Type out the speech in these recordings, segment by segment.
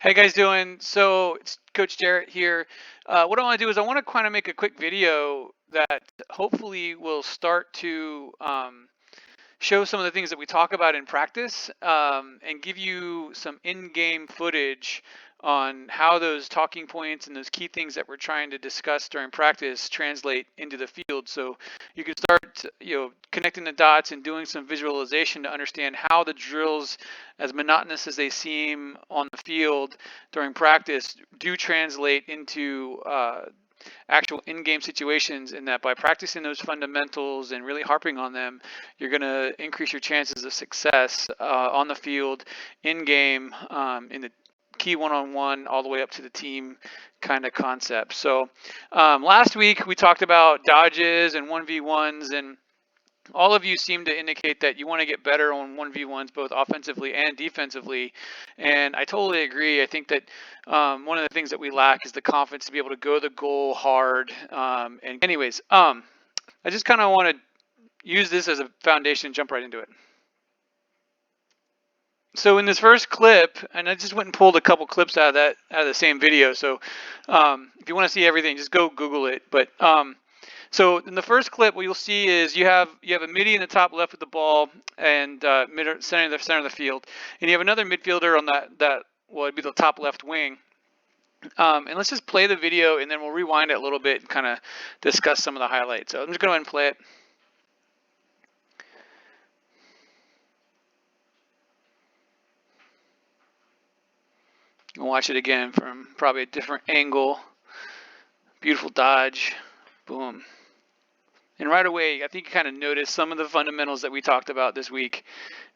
How you guys doing? So it's Coach Jarrett here. What I want to do is I want to kind of make a quick video that hopefully will start to show some of the things that we talk about in practice, and give you some in-game footage on how those talking points and those key things that we're trying to discuss during practice translate into the field. So you can start, connecting the dots and doing some visualization to understand how the drills, as monotonous as they seem on the field during practice, do translate into actual in-game situations, in that by practicing those fundamentals and really harping on them, you're going to increase your chances of success on the field, in-game, in the key one-on-one, all the way up to the team kind of concept. So last week we talked about dodges and 1v1s, and all of you seem to indicate that you want to get better on 1v1s, both offensively and defensively. And I totally agree. I think that one of the things that we lack is the confidence to be able to go to the goal hard. And anyways, I just kind of want to use this as a foundation and jump right into it. So in this first clip, and I just went and pulled a couple clips out of the same video. So if you want to see everything, just go Google it. But so in the first clip, what you'll see is you have a midi in the top left with the ball, and center of the field, and you have another midfielder on that would be the top left wing. And let's just play the video, and then we'll rewind it a little bit and kind of discuss some of the highlights. So I'm just going to go ahead and play it. We'll watch it again from probably a different angle. Beautiful dodge. Boom. And right away, I think you kind of noticed some of the fundamentals that we talked about this week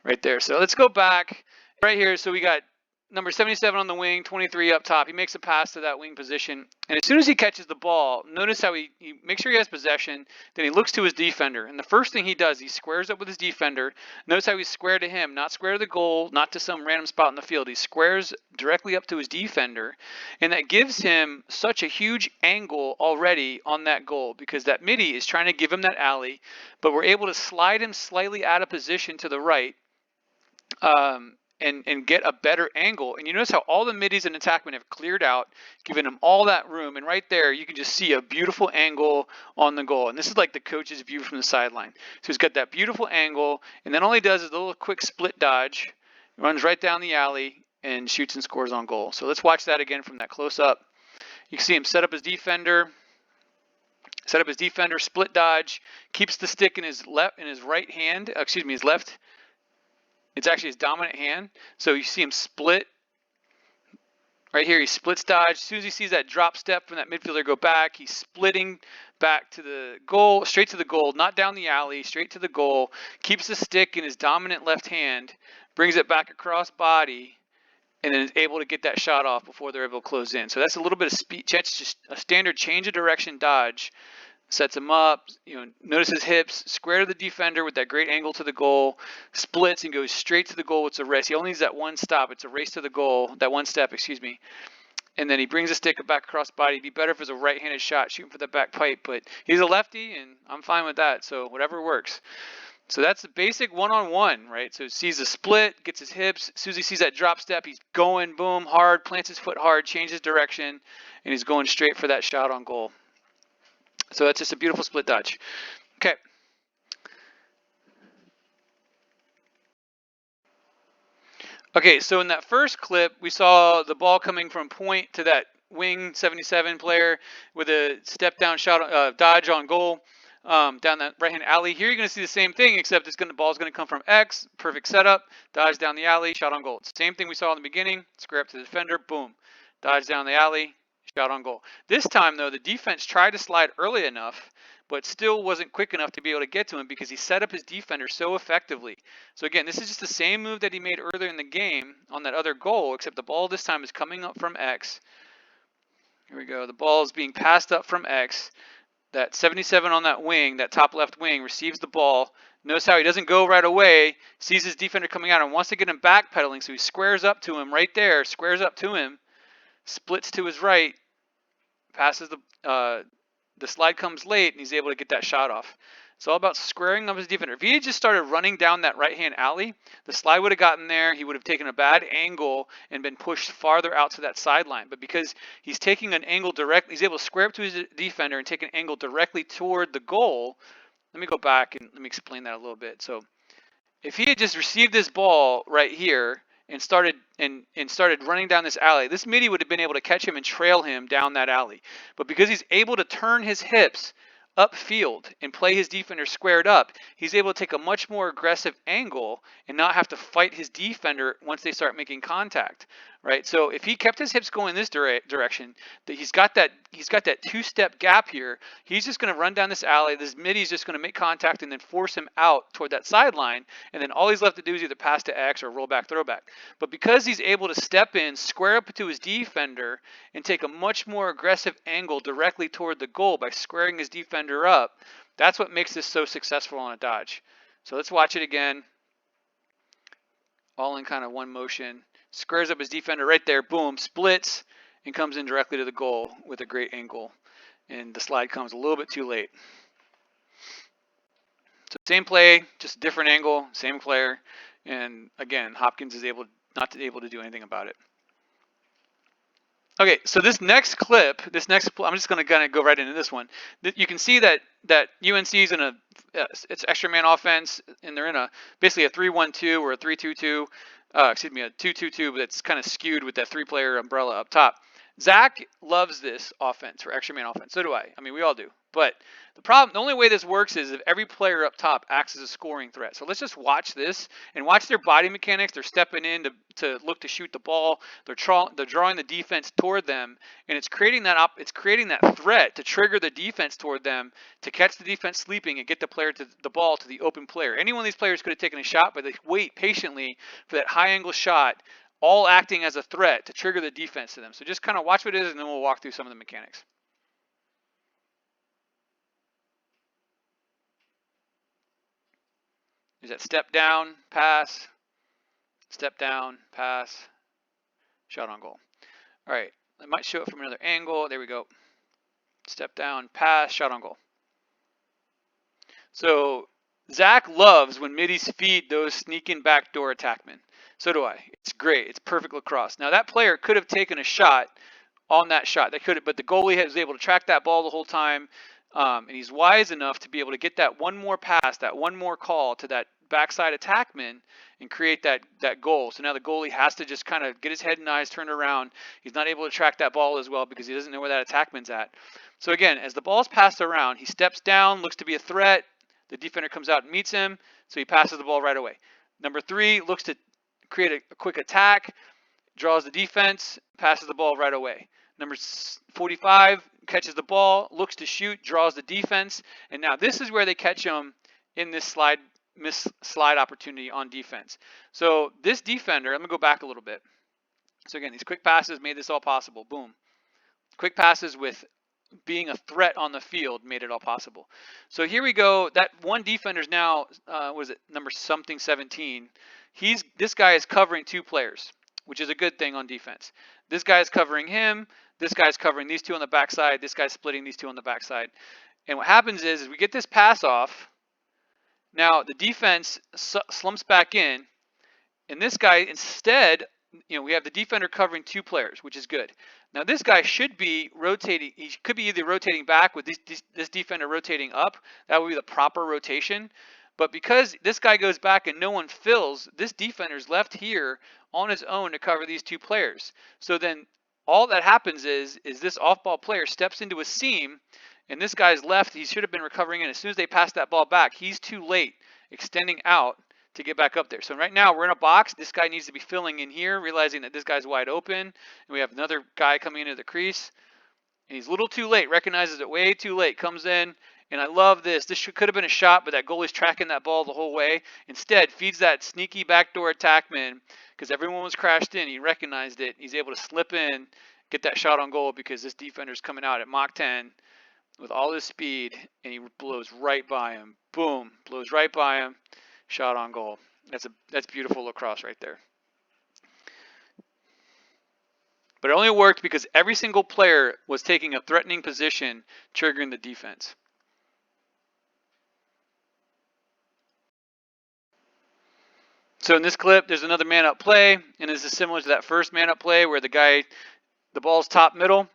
right there. So let's go back right here. So we got number 77 on the wing, 23 up top. He makes a pass to that wing position. And as soon as he catches the ball, notice how he makes sure he has possession. Then he looks to his defender. And the first thing he does, he squares up with his defender. Notice how he's square to him, not square to the goal, not to some random spot in the field. He squares directly up to his defender. And that gives him such a huge angle already on that goal, because that midi is trying to give him that alley. But we're able to slide him slightly out of position to the right. And get a better angle. And you notice how all the middies and attackmen have cleared out, giving him all that room. And right there, you can just see a beautiful angle on the goal. And this is like the coach's view from the sideline. So he's got that beautiful angle, and then all he does is a little quick split dodge, runs right down the alley, and shoots and scores on goal. So let's watch that again from that close up. You can see him set up his defender, split dodge, keeps the stick in his right hand, his left. It's actually his dominant hand. So you see him split. Right here, he splits dodge. As soon as he sees that drop step from that midfielder go back, he's splitting back to the goal, straight to the goal, not down the alley, straight to the goal. Keeps the stick in his dominant left hand, brings it back across body, and then is able to get that shot off before they're able to close in. So that's a little bit of speed, just a standard change of direction dodge. Sets him up, notice his hips, square to the defender with that great angle to the goal, splits and goes straight to the goal with a race. He only needs that one stop. It's a race to the goal, that one step, And then he brings the stick back across body. It'd be better if it was a right-handed shot, shooting for the back pipe, but he's a lefty, and I'm fine with that, so whatever works. So that's the basic one-on-one, right? So he sees the split, gets his hips. As soon as he sees that drop step, he's going, boom, hard, plants his foot hard, changes direction, and he's going straight for that shot on goal. So that's just a beautiful split dodge. Okay. Okay, so in that first clip, we saw the ball coming from point to that wing 77 player with a step down shot, dodge on goal, down that right-hand alley. Here you're going to see the same thing, except the ball's going to come from X, perfect setup, dodge down the alley, shot on goal. It's the same thing we saw in the beginning, square up to the defender, boom, dodge down the alley, shot on goal. This time, though, the defense tried to slide early enough, but still wasn't quick enough to be able to get to him because he set up his defender so effectively. So again, this is just the same move that he made earlier in the game on that other goal, except the ball this time is coming up from X. Here we go. The ball is being passed up from X. That 77 on that wing, that top left wing, receives the ball. Notice how he doesn't go right away, sees his defender coming out and wants to get him backpedaling, so he squares up to him right there, splits to his right, passes the slide comes late, and he's able to get that shot off. It's all about squaring up his defender. If he had just started running down that right-hand alley, the slide would have gotten there. He would have taken a bad angle and been pushed farther out to that sideline. But because he's taking an angle directly, he's able to square up to his defender and take an angle directly toward the goal. Let me go back and let me explain that a little bit. So if he had just received this ball right here and started running down this alley, this midi would have been able to catch him and trail him down that alley. But because he's able to turn his hips upfield and play his defender squared up, he's able to take a much more aggressive angle and not have to fight his defender once they start making contact, right? So if he kept his hips going this direction, that he's got that two-step gap here. He's just going to run down this alley. This midi is just going to make contact and then force him out toward that sideline, and then all he's left to do is either pass to X or roll back, throw back. But because he's able to step in, square up to his defender, and take a much more aggressive angle directly toward the goal by squaring his defender up, that's what makes this so successful on a dodge. So let's watch it again. All in kind of one motion. Squares up his defender right there, boom, splits, and comes in directly to the goal with a great angle. And the slide comes a little bit too late. So same play, just a different angle, same player. And again, Hopkins is not able to do anything about it. Okay, so this next clip, I'm just going to kind of go right into this one. You can see that UNC is in it's extra man offense, and they're in basically a 3-1-2 or a 3-2-2, a 2-2-2, but it's kind of skewed with that three-player umbrella up top. Zach loves this offense for extra man offense. So do I. I mean, we all do. But the only way this works is if every player up top acts as a scoring threat. So let's just watch this and watch their body mechanics. They're stepping in to look to shoot the ball. They're drawing the defense toward them, and it's creating that threat to trigger the defense toward them to catch the defense sleeping and get the ball to the open player. Any one of these players could have taken a shot, but they wait patiently for that high angle shot, all acting as a threat to trigger the defense to them. So just kind of watch what it is, and then we'll walk through some of the mechanics. There's that step down, pass, shot on goal. All right, I might show it from another angle. There we go. Step down, pass, shot on goal. So Zach loves when middies feed those sneaking backdoor attackmen. So do I. It's great. It's perfect lacrosse. Now that player could have taken a shot on that shot. They could have, but the goalie was able to track that ball the whole time. And he's wise enough to be able to get that one more pass, that one more call to that backside attackman and create that goal. So now the goalie has to just kind of get his head and eyes turned around. He's not able to track that ball as well because he doesn't know where that attackman's at. So again, as the ball's passed around, he steps down, looks to be a threat. The defender comes out and meets him, so he passes the ball right away. Number 3 looks to create a quick attack, draws the defense, passes the ball right away. Number 45 catches the ball, looks to shoot, draws the defense, and now this is where they catch him in this slide opportunity on defense. So this defender, I'm going to go back a little bit. So again, these quick passes made this all possible. Boom. Quick passes with being a threat on the field made it all possible. So here we go. That one defender's now, was it number 17? This guy is covering 2 players, which is a good thing on defense. This guy is covering him. This guy's covering these 2 on the backside. This guy's splitting these 2 on the backside. And what happens is we get this pass off. Now the defense slumps back in, and this guy instead, we have the defender covering 2 players, which is good. Now this guy should be rotating. He could be either rotating back with this defender rotating up. That would be the proper rotation. But because this guy goes back and no one fills, this defender's left here on his own to cover these 2 players. So then all that happens is this off-ball player steps into a seam, and this guy's left. He should have been recovering in. As soon as they pass that ball back, he's too late, extending out to get back up there. So right now we're in a box. This guy needs to be filling in here, realizing that this guy's wide open. And we have another guy coming into the crease. And he's a little too late, recognizes it way too late, comes in. And I love this. This could have been a shot, but that goalie's tracking that ball the whole way. Instead, feeds that sneaky backdoor attackman because everyone was crashed in. He recognized it. He's able to slip in, get that shot on goal because this defender's coming out at Mach 10 with all his speed, and he blows right by him. Boom, blows right by him. Shot on goal. That's beautiful lacrosse right there. But it only worked because every single player was taking a threatening position, triggering the defense. So in this clip, there's another man-up play, and this is similar to that first man-up play where the ball's top middle.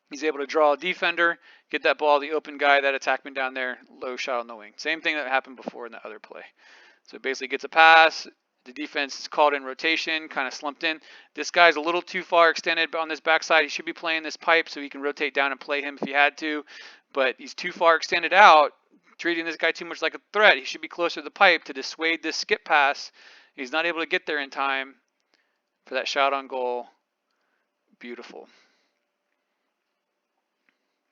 He's able to draw a defender, get that ball, the open guy, that attackman down there, low shot on the wing. Same thing that happened before in that other play. So it basically gets a pass. The defense is called in rotation, kind of slumped in. This guy's a little too far extended on this backside. He should be playing this pipe so he can rotate down and play him if he had to. But he's too far extended out, treating this guy too much like a threat. He should be closer to the pipe to dissuade this skip pass. He's not able to get there in time for that shot on goal. Beautiful.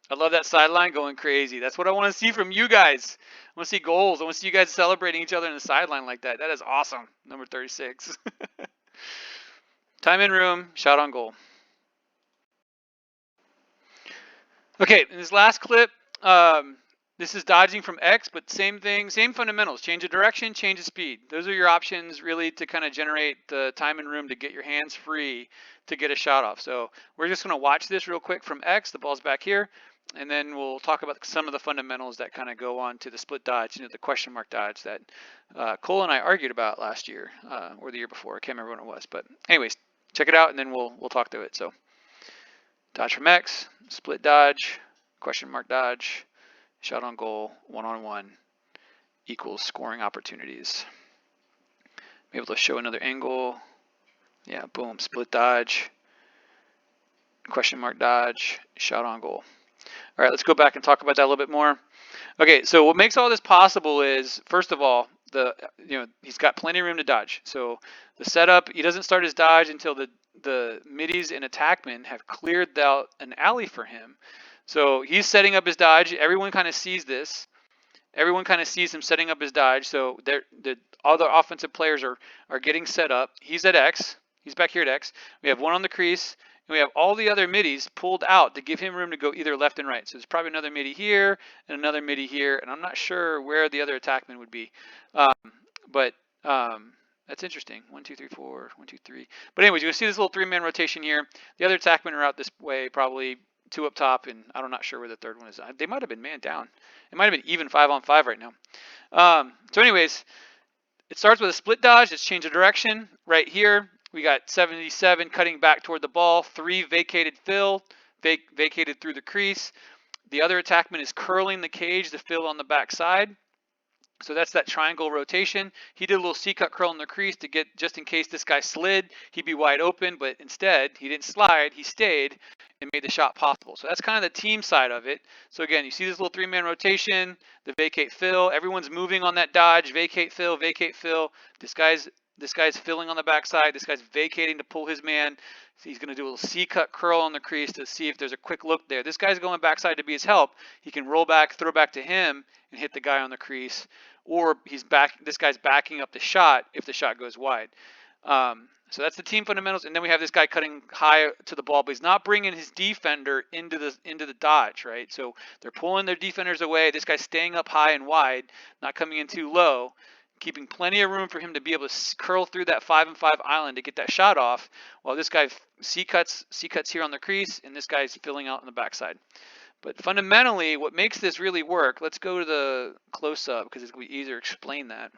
I love that sideline going crazy. That's what I want to see from you guys. I want to see goals. I want to see you guys celebrating each other in the sideline like that. That is awesome. Number 36. Time in room, shot on goal. Okay, in this last clip, this is dodging from X, but same thing, same fundamentals. Change of direction, change of speed. Those are your options really to kind of generate the time and room to get your hands free to get a shot off. So we're just going to watch this real quick from X. The ball's back here. And then we'll talk about some of the fundamentals that kind of go on to the split dodge, the question mark dodge that Cole and I argued about last year or the year before. I can't remember when it was. But anyways, check it out, and then we'll talk through it. So dodge from X, split dodge, question mark dodge, shot on goal, one-on-one equals scoring opportunities. Be able to show another angle. Yeah, boom, split dodge, question mark dodge, shot on goal. All right, let's go back and talk about that a little bit more. Okay, so what makes all this possible is, first of all, he's got plenty of room to dodge. So the setup, he doesn't start his dodge until the middies and attackmen have cleared out an alley for him. So he's setting up his dodge. Everyone kind of sees this. Everyone kind of sees him setting up his dodge. So the other offensive players are getting set up. He's at X. He's back here at X. We have one on the crease. And we have all the other middies pulled out to give him room to go either left and right. So there's probably another middie here and another middie here. And I'm not sure where the other attackman would be. But that's interesting. 1, 2, 3, 4, 1, 2, 3. But anyways, you'll see this little 3-man rotation here. The other attackmen are out this way, probably 2 up top. And I'm not sure where the third one is. They might have been man down. It might have been even 5-on-5 right now. So anyways, it starts with a split dodge. It's change of direction right here. We got 77 cutting back toward the ball, 3 vacated fill, vacated through the crease. The other attackman is curling the cage to fill on the backside. So that's that triangle rotation. He did a little C-cut curl in the crease to get, just in case this guy slid, he'd be wide open, but instead he didn't slide, he stayed and made the shot possible. So that's kind of the team side of it. So again, you see this little 3-man rotation, the vacate fill, everyone's moving on that dodge, vacate fill, vacate fill. This guy's filling on the backside. This guy's vacating to pull his man. So he's going to do a little C-cut curl on the crease to see if there's a quick look there. This guy's going backside to be his help. He can roll back, throw back to him, and hit the guy on the crease. Or this guy's backing up the shot if the shot goes wide. So that's the team fundamentals. And then we have this guy cutting high to the ball, but he's not bringing his defender into the dodge, right? So they're pulling their defenders away. This guy's staying up high and wide, not coming in too low, keeping plenty of room for him to be able to curl through that 5-on-5 island to get that shot off, while this guy C-cuts here on the crease, and this guy's filling out on the backside. But fundamentally, what makes this really work, let's go to the close-up because it's going to be easier to explain that.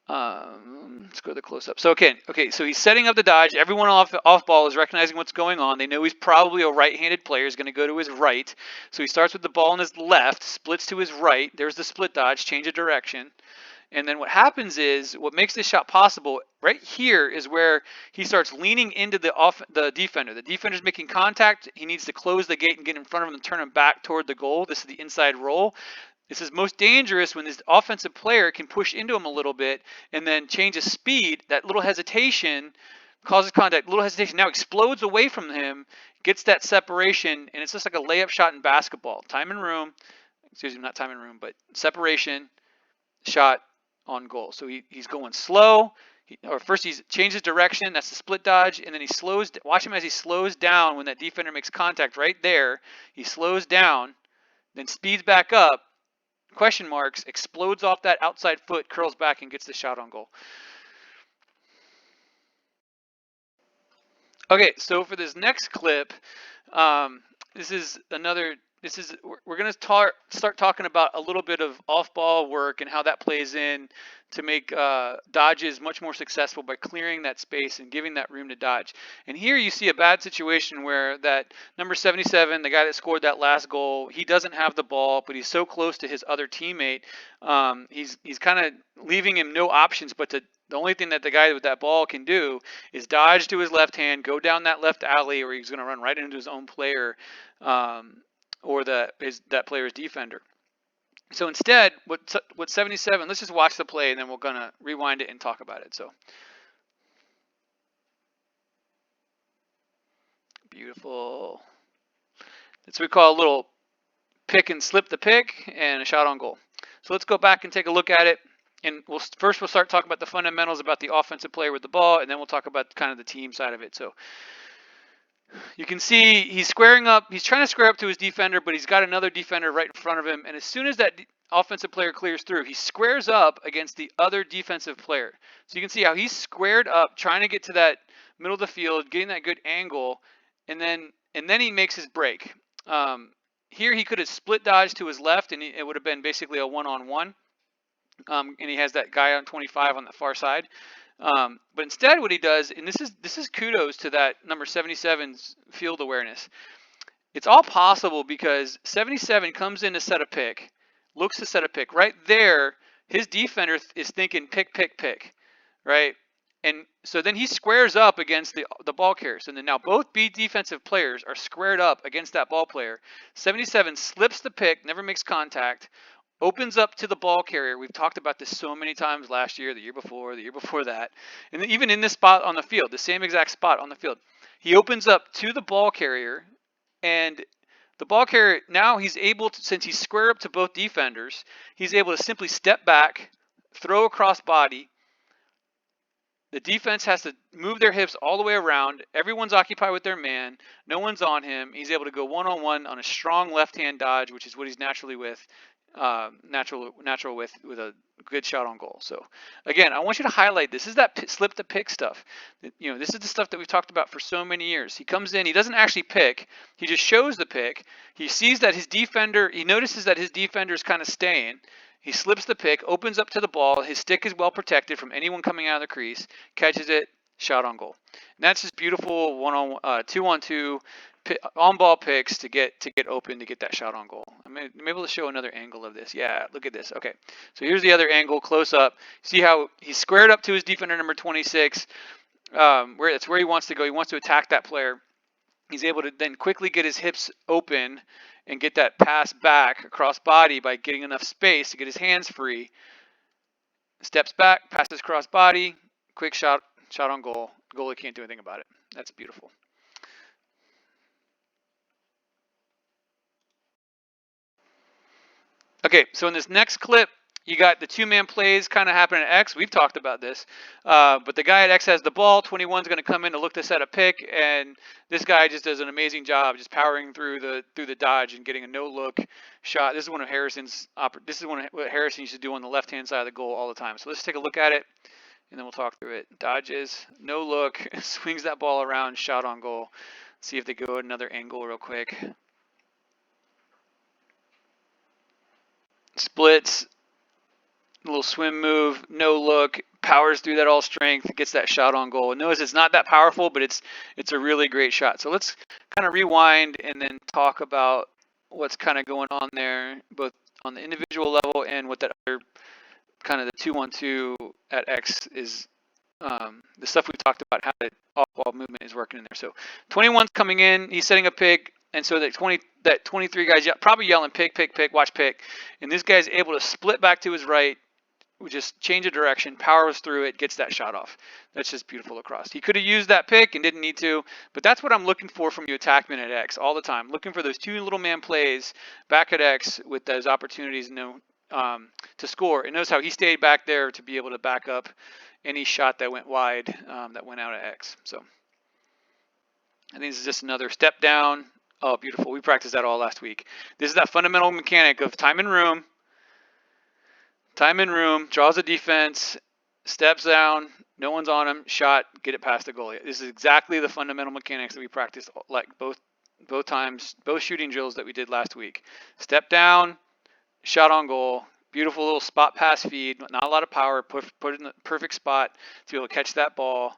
Let's go to the close-up. So okay, so he's setting up the dodge. Everyone off ball is recognizing what's going on. They know he's probably a right-handed player. He's going to go to his right. So he starts with the ball on his left, splits to his right. There's the split dodge, change of direction. And then what happens is, what makes this shot possible, right here is where he starts leaning into the defender. The defender's making contact. He needs to close the gate and get in front of him and turn him back toward the goal. This is the inside roll. This is most dangerous when this offensive player can push into him a little bit and then change his speed. That little hesitation causes contact. Little hesitation now explodes away from him, gets that separation, and it's just like a layup shot in basketball. Time and room, excuse me, not time and room, but separation, shot on goal. So he's going slow. First he's changes direction. That's the split dodge, and then he slows. Watch him as he slows down when that defender makes contact right there. He slows down, then speeds back up. Question marks, explodes off that outside foot, curls back, and gets the shot on goal. Okay, so for this next clip, we're going to start talking about a little bit of off-ball work and how that plays in to make dodges much more successful by clearing that space and giving that room to dodge. And here you see a bad situation where that number 77, the guy that scored that last goal, he doesn't have the ball, but he's so close to his other teammate, he's kind of leaving him no options but to. The only thing that the guy with that ball can do is dodge to his left hand, go down that left alley, or he's going to run right into his own player, or that player's defender. So instead, what 77, let's just watch the play and then we're going to rewind it and talk about it. So beautiful. That's what we call a little pick and slip the pick and a shot on goal. So let's go back and take a look at it. And we'll start talking about the fundamentals about the offensive player with the ball, and then we'll talk about kind of the team side of it. So you can see he's squaring up. He's trying to square up to his defender, but he's got another defender right in front of him. And as soon as that offensive player clears through, he squares up against the other defensive player. So you can see how he's squared up, trying to get to that middle of the field, getting that good angle, and then he makes his break. Here he could have split dodged to his left, and it would have been basically a one-on-one. And he has that guy on 25 on the far side. But instead what he does, and this is kudos to that number 77's field awareness. It's all possible because 77 comes in to set a pick, looks to set a pick. Right there, his defender is thinking pick, pick, pick, right? And so then he squares up against the ball carrier. So then now both B defensive players are squared up against that ball player. 77 slips the pick, never makes contact, opens up to the ball carrier. We've talked about this so many times last year, the year before that. And then even in this spot on the field, the same exact spot on the field, he opens up to the ball carrier, and the ball carrier, now he's able to, since he's square up to both defenders, he's able to simply step back, throw across body. The defense has to move their hips all the way around. Everyone's occupied with their man. No one's on him. He's able to go one-on-one on a strong left-hand dodge, which is what he's naturally with. Natural with a good shot on goal. So again, I want you to highlight this. This is that slip the pick stuff. This is the stuff that we've talked about for so many years. He comes in, he doesn't actually pick, he just shows the pick. He sees that he notices that his defender is kind of staying. He slips the pick, opens up to the ball. His stick is well protected from anyone coming out of the crease, catches it, shot on goal. And that's just beautiful 2-on-2 on-ball picks to get open to get that shot on goal. I'm able to show another angle of this. Yeah, look at this. Okay, so here's the other angle, close up. See how he's squared up to his defender number 26. That's where he wants to go. He wants to attack that player. He's able to then quickly get his hips open and get that pass back across body by getting enough space to get his hands free. Steps back, passes cross body, quick shot on goal. Goalie can't do anything about it. That's beautiful. Okay, so in this next clip, you got the two-man plays kind of happening at X. We've talked about this. But the guy at X has the ball. 21's going to come in to look to set a pick, and this guy just does an amazing job just powering through the dodge and getting a no-look shot. This is one of what Harrison used to do on the left-hand side of the goal all the time. So let's take a look at it, and then we'll talk through it. Dodges, no look, swings that ball around, shot on goal. See if they go at another angle real quick. Splits, a little swim move, no look, powers through that all strength, gets that shot on goal. And notice it's not that powerful, but it's a really great shot. So let's kind of rewind and then talk about what's kind of going on there, both on the individual level and what that other kind of the 2-1-2 at X is. The stuff we've talked about, how the off-ball movement is working in there. So 21's coming in, he's setting a pick. And so that 23 guy's probably yelling, pick, pick, pick, watch pick. And this guy's able to split back to his right, just change of direction, powers through it, gets that shot off. That's just beautiful across. He could have used that pick and didn't need to, but that's what I'm looking for from you attackmen at X all the time. Looking for those two little man plays back at X with those opportunities to score. And notice how he stayed back there to be able to back up any shot that went wide, that went out at X. So I think this is just another step down. Oh, beautiful. We practiced that all last week. This is that fundamental mechanic of time and room. Time and room, draws a defense, steps down, no one's on him, shot, get it past the goalie. This is exactly the fundamental mechanics that we practiced like both shooting drills that we did last week. Step down, shot on goal, Beautiful little spot pass feed, not a lot of power, put it in the perfect spot to be able to catch that ball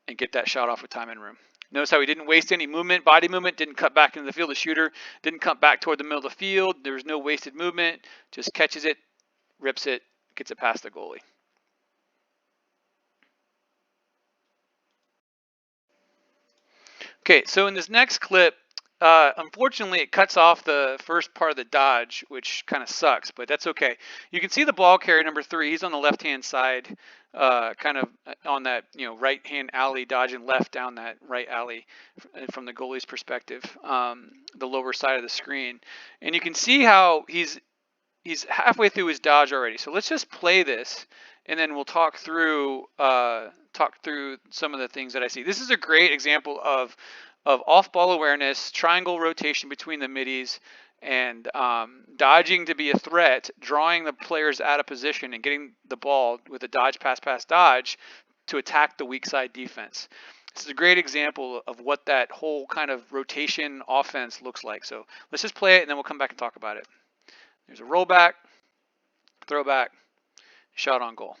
and get that shot off with time and room. Notice how he didn't waste any movement, body movement, didn't cut back into the field. The shooter didn't cut back toward the middle of the field. There was no wasted movement. Just catches it, rips it, gets it past the goalie. Okay, so in this next clip, unfortunately, it cuts off the first part of the dodge, which kind of sucks, but that's okay. You can see the ball carrier number 3. He's on the left-hand side, kind of on that right-hand alley, dodging left down that right alley from the goalie's perspective, the lower side of the screen, and you can see how he's halfway through his dodge already. So let's just play this, and then we'll talk through some of the things that I see. This is a great example of off-ball awareness, triangle rotation between the middies, and dodging to be a threat, drawing the players out of position, and getting the ball with a dodge, pass, dodge to attack the weak side defense. This is a great example of what that whole kind of rotation offense looks like. So let's just play it, and then we'll come back and talk about it. There's a rollback, throwback, shot on goal.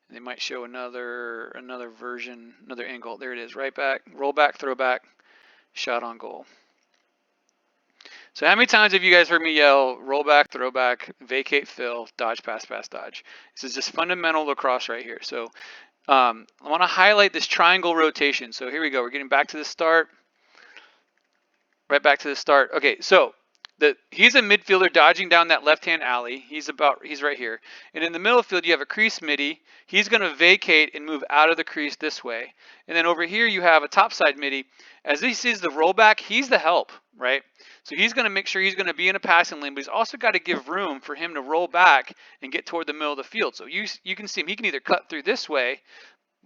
And they might show another version, another angle. There it is, right back, rollback, throwback, shot on goal. So how many times have you guys heard me yell rollback, throwback, vacate, fill, dodge, pass, dodge? This is just fundamental lacrosse right here. So I want to highlight this triangle rotation. So here we go. We're getting back to the start. Right back to the start. Okay, so he's a midfielder dodging down that left-hand alley. He's right here. And in the middle of the field, you have a crease midi. He's going to vacate and move out of the crease this way. And then over here, you have a topside midi. As he sees the rollback, he's the help, right? So he's going to make sure he's going to be in a passing lane, but he's also got to give room for him to roll back and get toward the middle of the field. So you can see him. He can either cut through this way,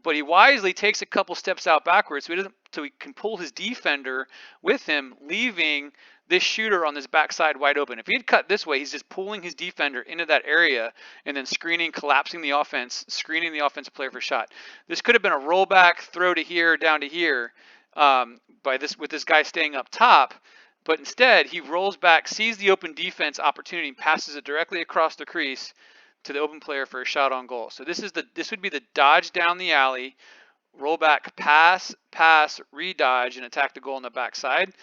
but he wisely takes a couple steps out backwards so he can pull his defender with him, leaving this shooter on this backside wide open. If he had cut this way, he's just pulling his defender into that area and then screening, collapsing the offense, screening the offensive player for shot. This could have been a rollback, throw to here, down to here, with this guy staying up top. But instead, he rolls back, sees the open defense opportunity, and passes it directly across the crease to the open player for a shot on goal. So this would be the dodge down the alley, roll back, pass, re-dodge, and attack the goal on the backside.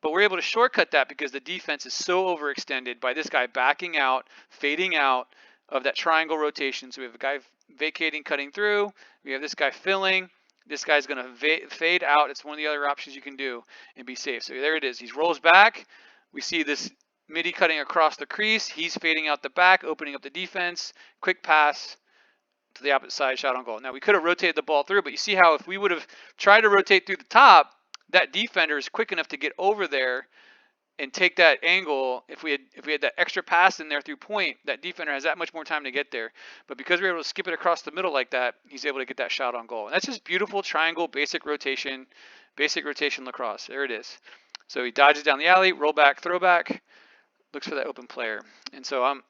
But we're able to shortcut that because the defense is so overextended by this guy backing out, fading out of that triangle rotation. So we have a guy vacating, cutting through. We have this guy filling. This guy's going to fade out. It's one of the other options you can do and be safe. So there it is. He rolls back. We see this midi cutting across the crease. He's fading out the back, opening up the defense. Quick pass to the opposite side, shot on goal. Now we could have rotated the ball through, but you see how if we would have tried to rotate through the top, that defender is quick enough to get over there and take that angle. If we had that extra pass in there through point, that defender has that much more time to get there. But because we were able to skip it across the middle like that, he's able to get that shot on goal. And that's just beautiful triangle, basic rotation lacrosse. There it is. So he dodges down the alley, roll back, throw back, looks for that open player. And so I'm